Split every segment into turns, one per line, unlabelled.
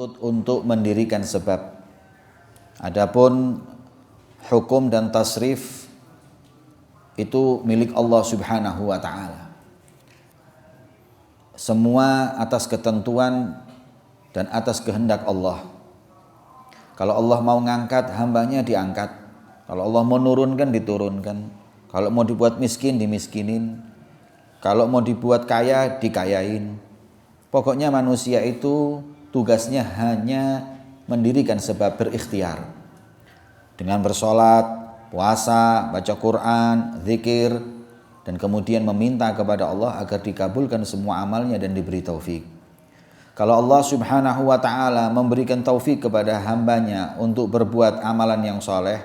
dituntut untuk mendirikan sebab. Adapun hukum dan tasrif itu milik Allah Subhanahu wa taala. Semua atas ketentuan dan atas kehendak Allah. Kalau Allah mau ngangkat, hambanya diangkat. Kalau Allah mau nurunkan, diturunkan. Kalau mau dibuat miskin, dimiskinin. Kalau mau dibuat kaya, dikayain. Pokoknya manusia itu tugasnya hanya mendirikan sebab, berikhtiar. Dengan bersolat, puasa, baca Quran, zikir, dan kemudian meminta kepada Allah agar dikabulkan semua amalnya dan diberi taufik. Kalau Allah Subhanahu wa ta'ala memberikan taufik kepada hambanya untuk berbuat amalan yang soleh,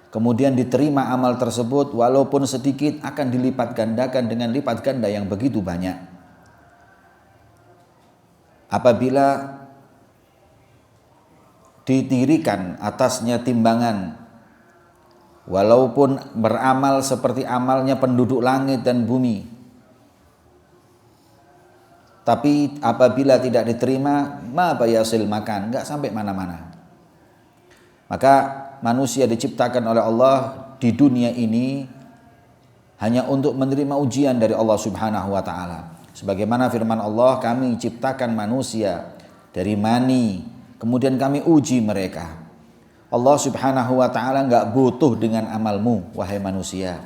kemudian diterima amal tersebut, walaupun sedikit akan dilipat gandakan dengan lipat ganda yang begitu banyak. Apabila didirikan atasnya timbangan, walaupun beramal seperti amalnya penduduk langit dan bumi, tapi apabila tidak diterima, ma bayasil makan, enggak sampai mana-mana. Maka manusia diciptakan oleh Allah di dunia ini hanya untuk menerima ujian dari Allah Subhanahu wa taala. Sebagaimana firman Allah, kami ciptakan manusia dari mani, kemudian kami uji mereka. Allah Subhanahu wa ta'ala enggak butuh dengan amalmu, wahai manusia.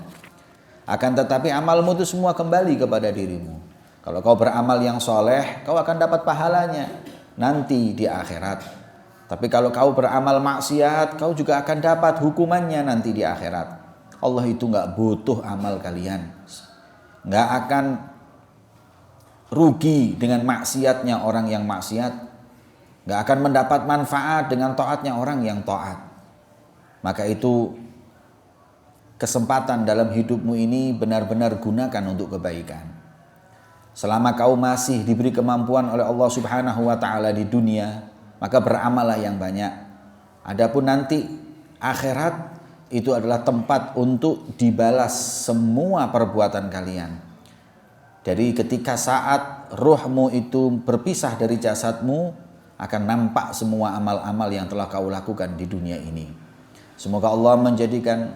Akan tetapi amalmu itu semua kembali kepada dirimu. Kalau kau beramal yang soleh, kau akan dapat pahalanya nanti di akhirat. Tapi kalau kau beramal maksiat, kau juga akan dapat hukumannya nanti di akhirat. Allah itu enggak butuh amal kalian. Enggak akan rugi dengan maksiatnya orang yang maksiat. Gak akan mendapat manfaat dengan taatnya orang yang taat. Maka itu kesempatan dalam hidupmu ini benar-benar gunakan untuk kebaikan. Selama kau masih diberi kemampuan oleh Allah Subhanahu wa ta'ala di dunia, maka beramallah yang banyak. Adapun nanti akhirat itu adalah tempat untuk dibalas semua perbuatan kalian. Jadi ketika saat ruhmu itu berpisah dari jasadmu, akan nampak semua amal-amal yang telah kau lakukan di dunia ini. Semoga Allah menjadikan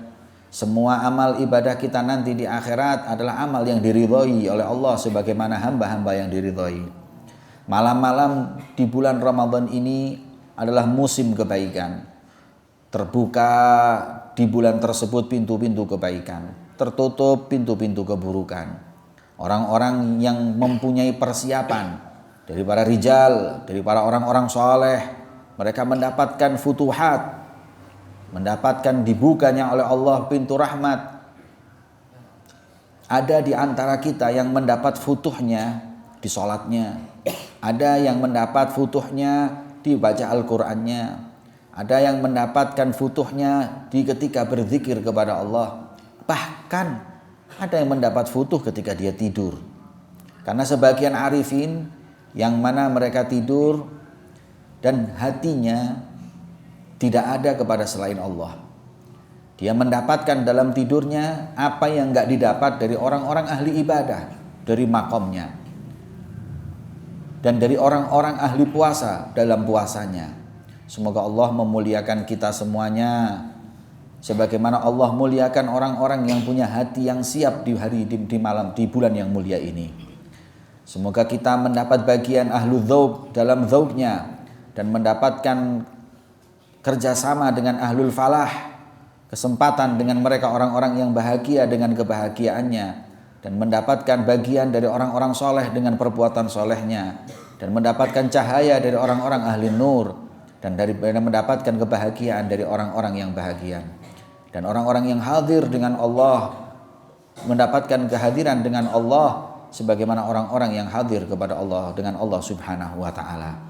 semua amal ibadah kita nanti di akhirat adalah amal yang diridhoi oleh Allah sebagaimana hamba-hamba yang diridhoi. Malam-malam di bulan Ramadan ini adalah musim kebaikan. Terbuka di bulan tersebut pintu-pintu kebaikan, tertutup pintu-pintu keburukan. Orang-orang yang mempunyai persiapan dari para rijal, dari para orang-orang soleh, mereka mendapatkan futuhat, mendapatkan dibukanya oleh Allah pintu rahmat. Ada di antara kita yang mendapat futuhnya di sholatnya, ada yang mendapat futuhnya di baca Al-Qur'annya, ada yang mendapatkan futuhnya di ketika berzikir kepada Allah, bahkan ada yang mendapat futuh ketika dia tidur. Karena sebagian arifin yang mana mereka tidur dan hatinya tidak ada kepada selain Allah. Dia mendapatkan dalam tidurnya apa yang enggak didapat dari orang-orang ahli ibadah, dari makomnya, dan dari orang-orang ahli puasa dalam puasanya. Semoga Allah memuliakan kita semuanya, sebagaimana Allah muliakan orang-orang yang punya hati yang siap di hari di malam di bulan yang mulia ini. Semoga kita mendapat bagian ahlu dzauq dalam dzauqnya dan mendapatkan kerjasama dengan ahlul falah, kesempatan dengan mereka orang-orang yang bahagia dengan kebahagiaannya, dan mendapatkan bagian dari orang-orang soleh dengan perbuatan solehnya, dan mendapatkan cahaya dari orang-orang ahli nur, dan mendapatkan kebahagiaan dari orang-orang yang bahagia, dan orang-orang yang hadir dengan Allah mendapatkan kehadiran dengan Allah sebagaimana orang-orang yang hadir kepada Allah dengan Allah Subhanahu wa ta'ala.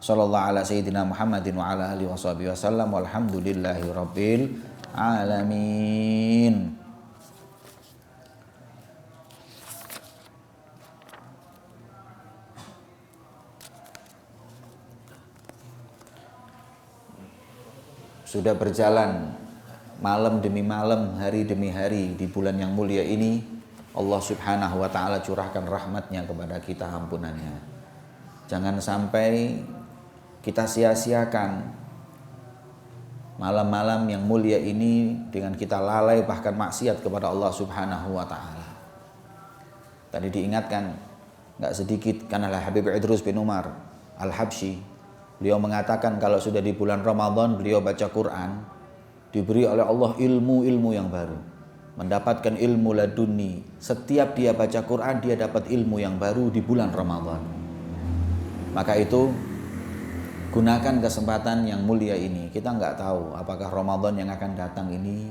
Sallallahu ala sayyidina Muhammadin wa ala alihi washabihi wasallam walhamdulillahi rabbil alamin. Sudah berjalan malam demi malam, hari demi hari di bulan yang mulia ini, Allah Subhanahu wa ta'ala curahkan rahmatnya kepada kita, ampunannya. Jangan sampai kita sia-siakan malam-malam yang mulia ini dengan kita lalai bahkan maksiat kepada Allah Subhanahu wa taala. Tadi diingatkan enggak sedikit karena Habib Idrus bin Umar Al-Habsyi, beliau mengatakan kalau sudah di bulan Ramadan beliau baca Quran, diberi oleh Allah ilmu-ilmu yang baru, mendapatkan ilmu laduni. Setiap dia baca Quran dia dapat ilmu yang baru di bulan Ramadan. Maka itu gunakan kesempatan yang mulia ini. Kita nggak tahu apakah Ramadan yang akan datang ini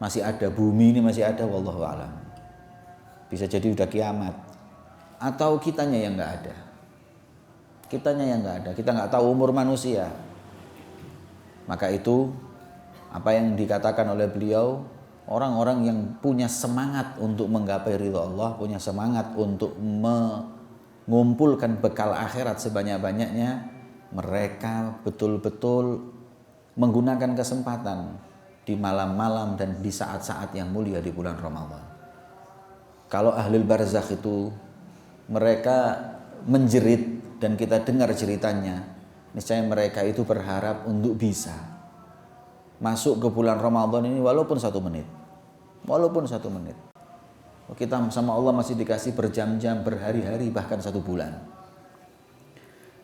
masih ada, bumi ini masih ada, wallahu a'lam. Bisa jadi udah kiamat, atau kitanya yang nggak ada. Kitanya yang nggak ada. Kita nggak tahu umur manusia. Maka itu apa yang dikatakan oleh beliau, orang-orang yang punya semangat untuk menggapai ridha Allah, punya semangat untuk mengumpulkan bekal akhirat sebanyak-banyaknya, mereka betul-betul menggunakan kesempatan di malam-malam dan di saat-saat yang mulia di bulan Ramadan. Kalau ahlul barzakh itu mereka menjerit dan kita dengar ceritanya, niscaya mereka itu berharap untuk bisa masuk ke bulan Ramadan ini walaupun 1 menit. Walaupun 1 menit. Kita sama Allah masih dikasih berjam-jam, berhari-hari, bahkan 1 bulan.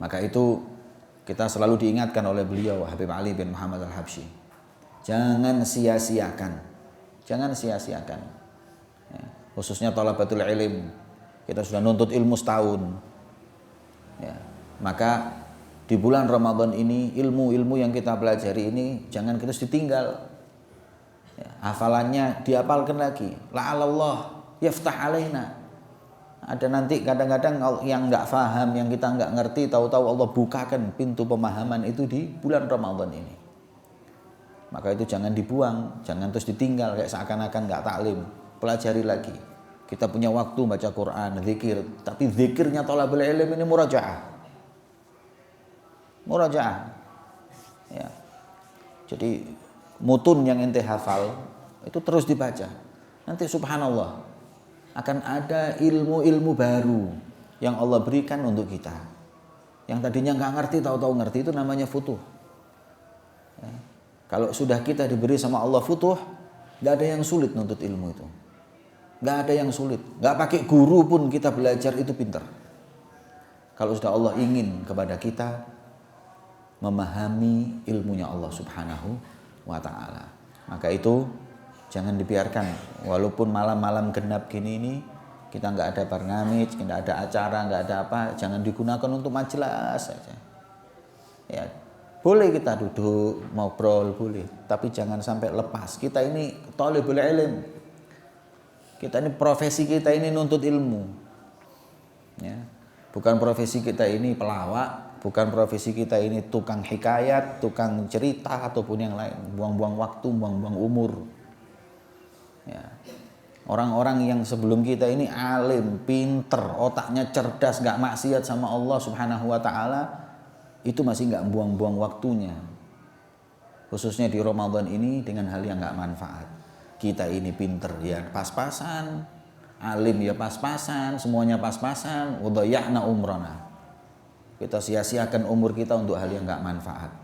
Maka itu kita selalu diingatkan oleh beliau Habib Ali bin Muhammad Al-Habsyi. Jangan sia-siakan. Jangan sia-siakan. Ya, khususnya thalabatul ilm. Kita sudah nuntut ilmu setahun. Ya, maka di bulan Ramadan ini ilmu-ilmu yang kita pelajari ini jangan terus ditinggal. Ya, hafalannya dihafalkan lagi. La'alallah yaftah alaina. Ada nanti kadang-kadang yang nggak paham, yang kita nggak ngerti, tahu-tahu Allah bukakan pintu pemahaman itu di bulan Ramadan ini. Maka itu jangan dibuang, jangan terus ditinggal kayak seakan-akan nggak taklim. Pelajari lagi. Kita punya waktu baca Quran, zikir, tapi zikirnya thalabul ilm ini murajaah. Murajaah. Ya. Jadi mutun yang ente hafal itu terus dibaca. Nanti subhanallah akan ada ilmu-ilmu baru yang Allah berikan untuk kita. Yang tadinya nggak ngerti, tahu-tahu ngerti, itu namanya futuh. Ya. Kalau sudah kita diberi sama Allah futuh, nggak ada yang sulit nuntut ilmu itu. Nggak ada yang sulit. Nggak pakai guru pun kita belajar itu pintar. Kalau sudah Allah ingin kepada kita memahami ilmunya Allah Subhanahu wa ta'ala. Maka itu jangan dibiarkan, walaupun malam-malam genap gini ini kita nggak ada barnamij, nggak ada acara, nggak ada apa, jangan digunakan untuk majelis saja. Ya, boleh kita duduk ngobrol boleh, tapi jangan sampai lepas. Kita ini thalibul ilm, kita ini profesi kita ini nuntut ilmu. Ya, bukan profesi kita ini pelawak, bukan profesi kita ini tukang hikayat, tukang cerita ataupun yang lain, buang-buang waktu, buang-buang umur. Ya. Orang-orang yang sebelum kita ini alim, pinter, otaknya cerdas, gak maksiat sama Allah Subhanahu wa ta'ala, itu masih gak buang-buang waktunya. Khususnya di Ramadan ini dengan hal yang gak manfaat. Kita ini pinter ya pas-pasan, alim ya pas-pasan, semuanya pas-pasan, udhaya'na umrana. Kita sia-siakan umur kita untuk hal yang gak manfaat.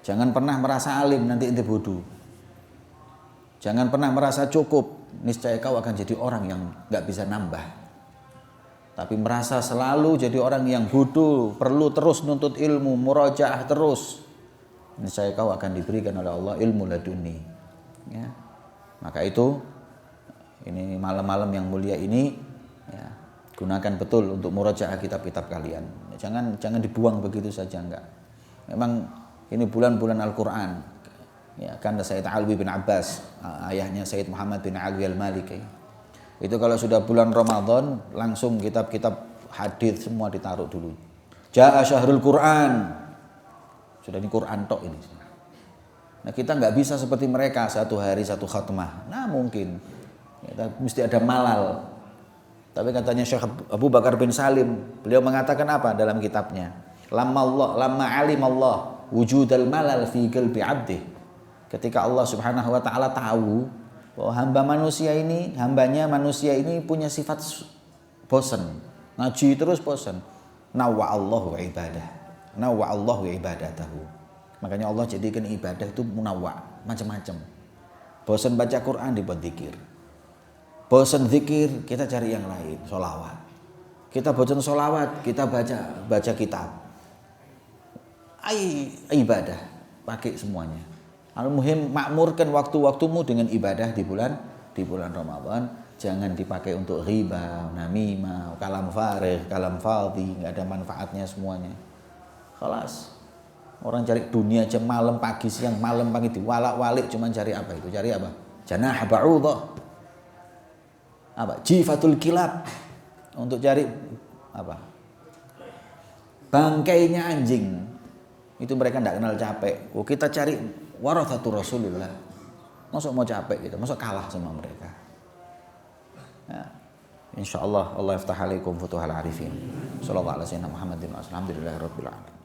Jangan pernah merasa alim nanti ente bodoh. Jangan pernah merasa cukup, niscaya kau akan jadi orang yang gak bisa nambah. Tapi merasa selalu jadi orang yang bodoh, perlu terus nuntut ilmu, murajaah terus, niscaya kau akan diberikan oleh Allah ilmu laduni. Ya. Maka itu, ini malam-malam yang mulia ini, ya, gunakan betul untuk murajaah kitab-kitab kalian. Jangan dibuang begitu saja, enggak. Memang ini bulan-bulan Al-Quran. Ya, kan Sayyid Alwi bin Abbas, ayahnya Sayyid Muhammad bin Ali al-Maliki. Itu kalau sudah bulan Ramadan, langsung kitab-kitab hadis semua ditaruh dulu. Ja'a syahrul Quran. Sudah ini Quran tok ini. Nah, kita nggak bisa seperti mereka 1 hari 1 khatmah. Nah, mungkin kita mesti ada malal. Tapi katanya Syekh Abu Bakar bin Salim, beliau mengatakan apa dalam kitabnya? Lamma alim Allah wujudal malal fi qalbi 'abdi. Ketika Allah Subhanahu wa taala tahu bahwa hambanya manusia ini punya sifat bosan, ngaji terus bosan. Nawwa Allahu ibadah. Nawwa Allahu ibadatahu. Makanya Allah jadikan ibadah itu munawwa, macam-macam. Bosan baca Quran dibuat zikir. Bosan zikir kita cari yang lain, sholawat. Kita bosan sholawat, kita baca kitab. Ibadah, pakai semuanya. Al-muhim makmurkan waktu-waktumu dengan ibadah di bulan Ramadan. Jangan dipakai untuk riba, namimah, kalam farih, kalam fadhi, nggak ada manfaatnya semuanya. Kelas. Orang cari dunia aja malam pagi siang malam pagi diwalak-walik cuman cari apa itu? Cari apa? Janah ba'udah. Apa? Jifatul kilab. Untuk cari apa? Bangkainya anjing. Itu mereka enggak kenal capek. Oh, kita cari warathatur Rasulullah. Masuk mau capek gitu, masuk kalah sama mereka. Ya. Insyaallah Allah yaftah alaikum futuhal arifin. Sallallahu alaihi wasallam Muhammadin alhamdulillahirabbil alamin.